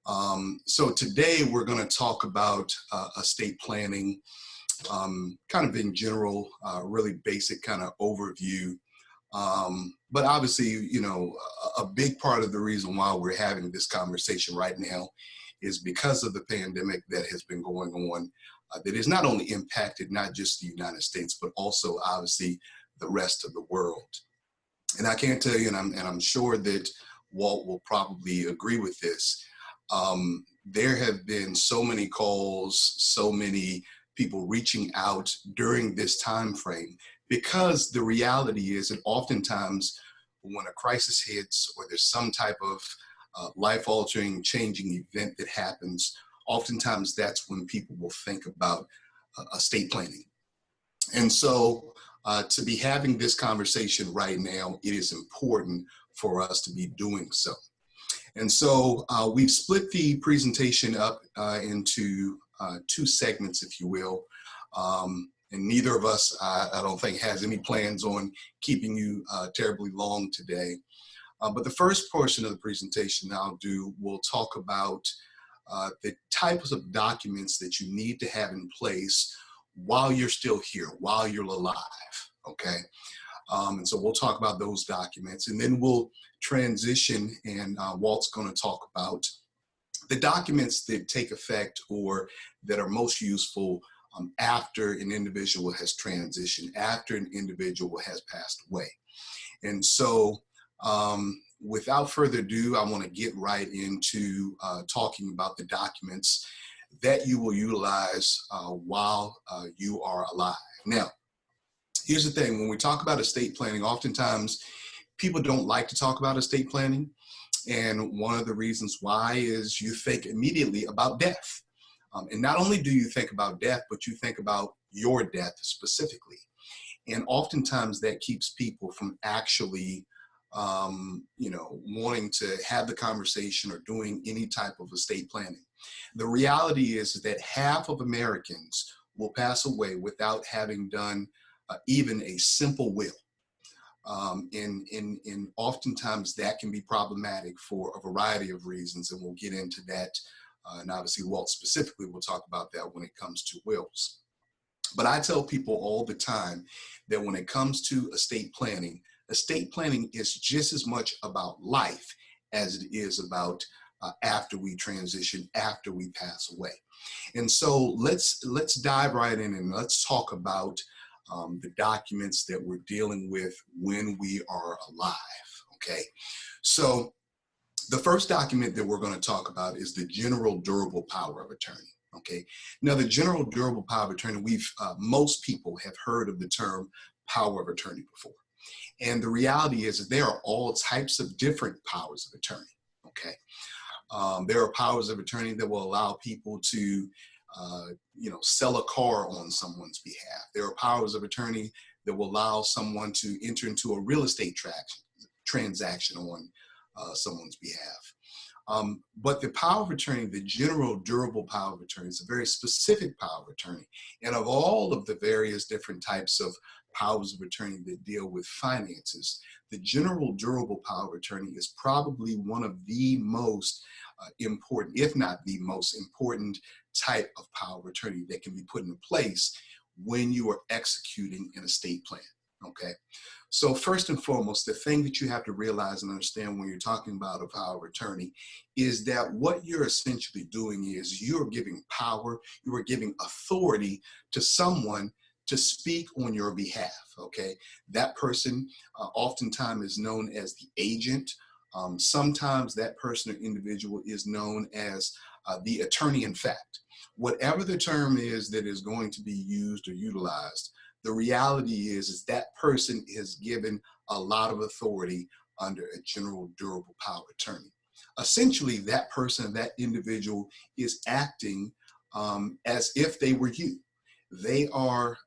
So today we're going to talk about estate planning, kind of in general, really basic kind of overview. But obviously, a big part of the reason why we're having this conversation right now is because of the pandemic that has been going on, that has not only impacted not just the United States, but also obviously the rest of the world. And I can't tell you, and I'm sure that Walt will probably agree with this. There have been so many calls, so many people reaching out during this time frame, because the reality is that oftentimes when a crisis hits or there's some type of life-altering, changing event that happens, oftentimes that's when people will think about estate planning. And so to be having this conversation right now, it is important for us to be doing so. And so we've split the presentation up into two segments, if you will. And neither of us, I don't think, has any plans on keeping you terribly long today. But the first portion of the presentation we'll talk about the types of documents that you need to have in place while you're still here, while you're alive, okay? And so we'll talk about those documents, and then we'll transition, and Walt's going to talk about the documents that take effect or that are most useful after an individual has transitioned, after an individual has passed away. And so without further ado, I want to get right into talking about the documents that you will utilize while you are alive. Now, here's the thing, when we talk about estate planning, oftentimes people don't like to talk about estate planning. And one of the reasons why is you think immediately about death. And not only do you think about death, but you think about your death specifically. And oftentimes that keeps people from actually, wanting to have the conversation or doing any type of estate planning. The reality is that half of Americans will pass away without having done even a simple will. And oftentimes that can be problematic for a variety of reasons, and we'll get into that. And obviously Walt specifically will talk about that when it comes to wills. But I tell people all the time that when it comes to estate planning is just as much about life as it is about after we transition, after we pass away. And so let's dive right in and let's talk about the documents that we're dealing with when we are alive, okay? So the first document that we're going to talk about is the General Durable Power of Attorney, okay? Now, the General Durable Power of Attorney, most people have heard of the term power of attorney before. And the reality is that there are all types of different powers of attorney, okay? There are powers of attorney that will allow people to sell a car on someone's behalf. There are powers of attorney that will allow someone to enter into a real estate transaction on someone's behalf. But the power of attorney, the general durable power of attorney, is a very specific power of attorney. And of all of the various different types of powers of attorney that deal with finances, the general durable power of attorney is probably one of the most important, if not the most important type of power of attorney that can be put into place when you are executing an estate plan, okay? So first and foremost, the thing that you have to realize and understand when you're talking about a power of attorney is that what you're essentially doing is you're giving power, you are giving authority to someone to speak on your behalf, okay? That person oftentimes is known as the agent. Sometimes that person or individual is known as the attorney in fact. Whatever the term is that is going to be used or utilized, the reality is that person is given a lot of authority under a general durable power of attorney. Essentially, that person, that individual is acting as if they were you. They are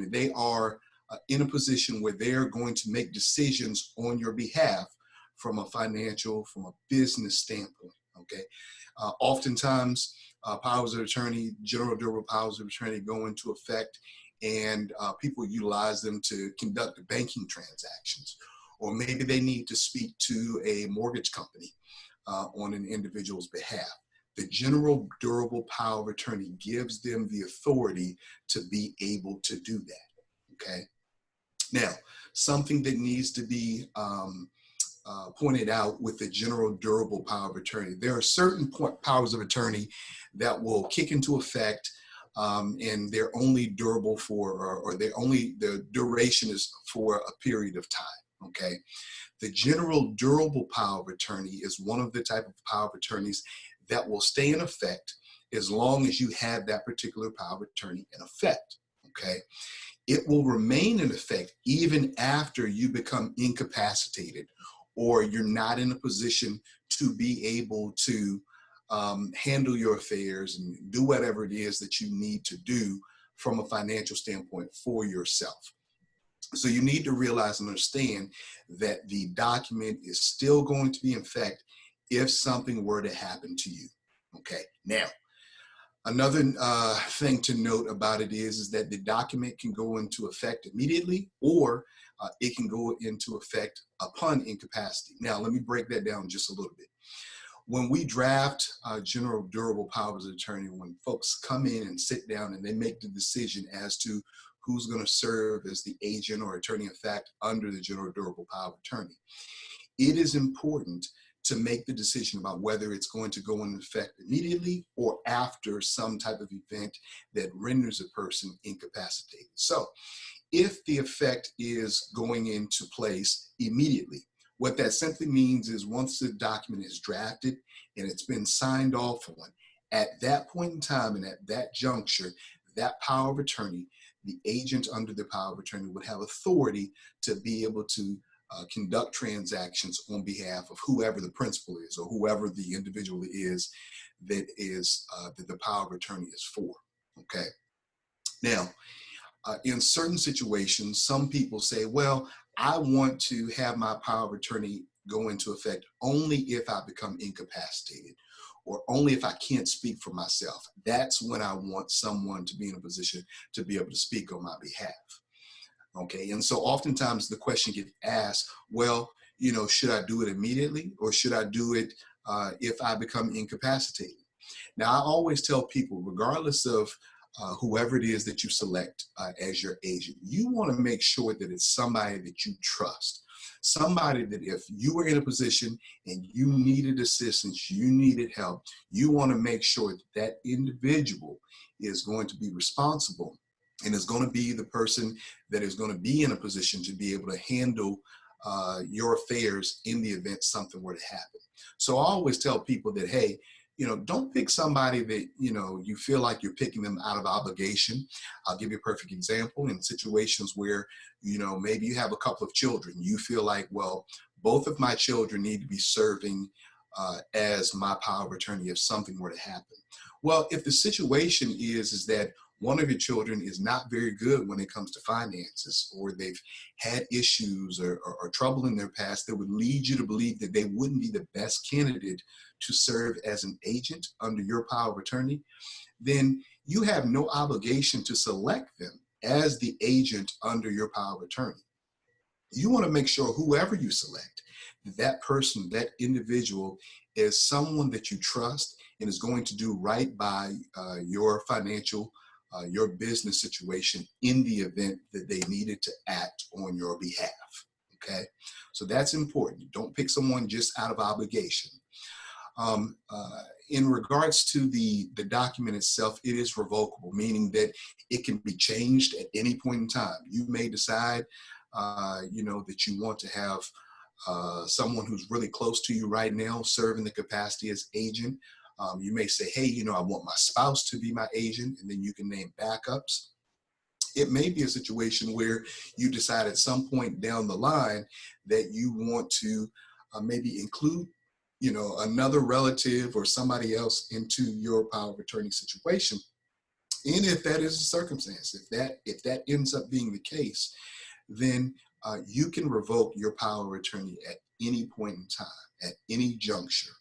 they are in a position where they're going to make decisions on your behalf from a financial, from a business standpoint, okay? Oftentimes, powers of attorney, general durable powers of attorney go into effect, and people utilize them to conduct banking transactions, or maybe they need to speak to a mortgage company. on an individual's behalf. The general durable power of attorney gives them the authority to be able to do that, okay? Now, something that needs to be pointed out with the general durable power of attorney, there are certain powers of attorney that will kick into effect and they're only durable for, or the duration is for a period of time, okay? The general durable power of attorney is one of the type of power of attorneys that will stay in effect as long as you have that particular power of attorney in effect, okay? It will remain in effect even after you become incapacitated or you're not in a position to be able to handle your affairs and do whatever it is that you need to do from a financial standpoint for yourself. So you need to realize and understand that the document is still going to be in effect if something were to happen to you. Okay, now, another thing to note about it is that the document can go into effect immediately or it can go into effect upon incapacity. Now, let me break that down just a little bit. When we draft general durable powers of attorney, when folks come in and sit down and they make the decision as to who's going to serve as the agent or attorney in fact under the general durable power of attorney, it is important to make the decision about whether it's going to go into effect immediately or after some type of event that renders a person incapacitated. So if the effect is going into place immediately, what that simply means is once the document is drafted and it's been signed off on, at that point in time and at that juncture, that power of attorney, the agent under the power of attorney would have authority to be able to conduct transactions on behalf of whoever the principal is or whoever the individual is that the power of attorney is for, okay? Now, in certain situations, some people say, well, I want to have my power of attorney go into effect only if I become incapacitated or only if I can't speak for myself. That's when I want someone to be in a position to be able to speak on my behalf. Okay, and so oftentimes the question gets asked, well, you know, should I do it immediately or should I do it if I become incapacitated? Now, I always tell people, regardless of whoever it is that you select as your agent, you want to make sure that it's somebody that you trust. Somebody that if you were in a position and you needed assistance, you needed help, you want to make sure that that individual is going to be responsible and is going to be the person that is going to be in a position to be able to handle your affairs in the event something were to happen. So I always tell people that, hey, you know, don't pick somebody that, you know, you feel like you're picking them out of obligation. I'll give you a perfect example in situations where, you know, maybe you have a couple of children. You feel like, well, both of my children need to be serving as my power of attorney if something were to happen. Well, if the situation is that one of your children is not very good when it comes to finances, or they've had issues or trouble in their past that would lead you to believe that they wouldn't be the best candidate to serve as an agent under your power of attorney, then you have no obligation to select them as the agent under your power of attorney. You want to make sure whoever you select, that person, that individual is someone that you trust and is going to do right by your financial, your business situation in the event that they needed to act on your behalf, okay? So that's important. Don't pick someone just out of obligation. In regards to the document itself, it is revocable, meaning that it can be changed at any point in time. You may decide, you know, that you want to have someone who's really close to you right now serve in the capacity as agent. You may say, hey, you know, I want my spouse to be my agent, and then you can name backups. It may be a situation where you decide at some point down the line that you want to maybe include, you know, another relative or somebody else into your power of attorney situation. And if that is the circumstance, if that ends up being the case, then you can revoke your power of attorney at any point in time, at any juncture,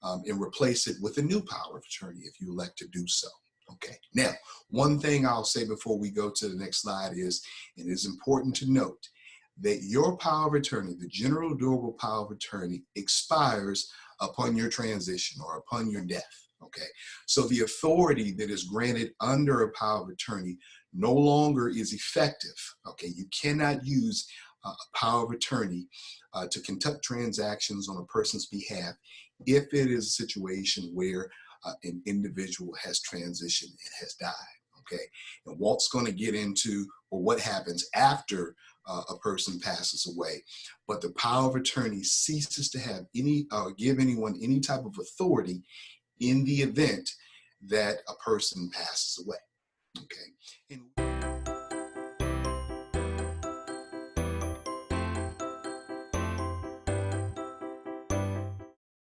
and replace it with a new power of attorney if you elect to do so. Okay. Now, one thing I'll say before we go to the next slide is, it is important to note that your power of attorney, the general durable power of attorney, expires upon your transition or upon your death. Okay, so the authority that is granted under a power of attorney no longer is effective. Okay, you cannot use a power of attorney to conduct transactions on a person's behalf if it is a situation where an individual has transitioned and has died. Okay, and Walt's going to get into, well, what happens after a person passes away, but the power of attorney ceases to have any give anyone any type of authority in the event that a person passes away. Okay. And